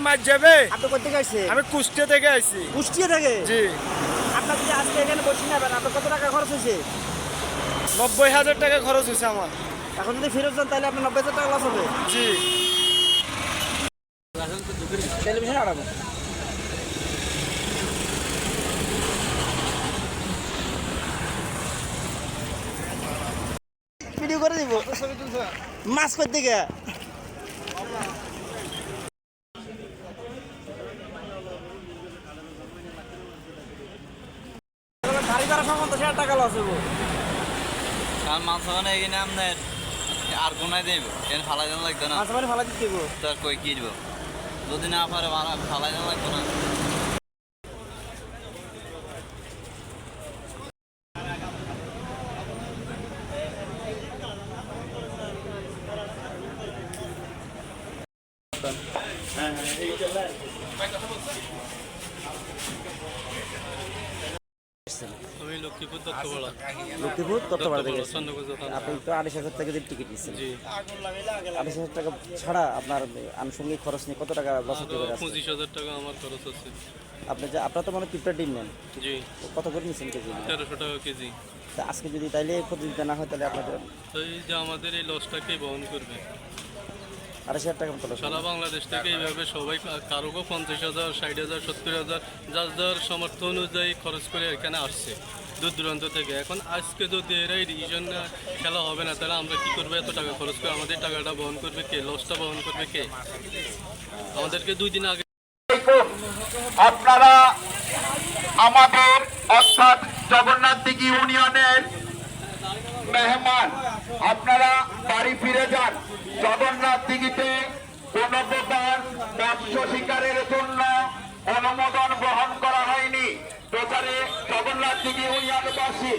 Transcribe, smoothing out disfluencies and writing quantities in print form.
মাছ যাবে। আপনি কোথা থেকে আসছে? আমি কুষ্টিয়া থেকে আইছি। কুষ্টিয়া থেকে? জি। আপনার যদি আজকে এখানে বসে নেবেন আপনার কত টাকা খরচ হয়েছে? 90,000 টাকা খরচ হয়েছে আমার। এখন যদি ফেরত যান তাহলে আপনার 90,000 টাকা লস হবে। জি। টেলিভিশন আড়াবো ভিডিও করে দিব। মাছ কোথা থেকে? গাড়ি করার সময় তো 1,000 টাকা লস হবো। কারণ মাছ মানে এখানে আপনার আর কোনায় দেব এখানে ফালাই দেওয়া লাগতো না। মাছ মানে ফালা দিতে দেবো। তার কই কি দিব যদি না পারে ফালাই দেওয়া লাগতো না। আমি লক্ষ্মীপুর দত্তপাড়া। লক্ষ্মীপুর তত্ত্বপাড়া থেকে এসেছেন। চন্দ্রপুর দোকান। আপনি তো 28,000 টাকা দিয়ে টিকিট নিচ্ছেন। জি। 28,000 টাকা ছাড়া আপনার আনুষঙ্গিক খরচ নিয়ে কত টাকা লস হতে পারে? 25,000 টাকা আমার খরচ আছে। আপনার তো মনে পিঁপড়া ডিম নেন, জি। কত করে নিচ্ছেন কেজি? 1300 টাকা কেজি। তা আজকে যদি তাইলে প্রতিযোগিতা না হয় তাহলে আপনাদের তো এই যে আমাদের এই লসটাকে বহন করবে 28,000 টাকা মতো loss হবে। সারা বাংলাদেশ থেকে এইভাবে সবাই কারো 50,000 60,000 70,000 যার যার সামর্থ্য অনুযায়ী খরচ করে এখানে আসছে দূর দূরান্ত থেকে। এখন আজকে যদি এরাই ডিসিশন খেলা হবে না তাহলে আমরা কি করবো? এত টাকা খরচ করে আমাদের টাকাটা বহন করবে কে? লসটা বহন করবে কে? আমাদেরকে 2 দিন আগে আপনারা আমাদের অর্থাৎ জগন্নাথ দিঘি ইউনিয়নের মেহমান, আপনারা বাড়ি ফিরে যান। জগন্নাথ দিঘিতে কোন প্রকার মৎস্য শিকারের জন্য অনুমোদন গ্রহণ করা হয়নি। প্রচারে জগন্নাথ দিঘি ইউনিয়নবাসী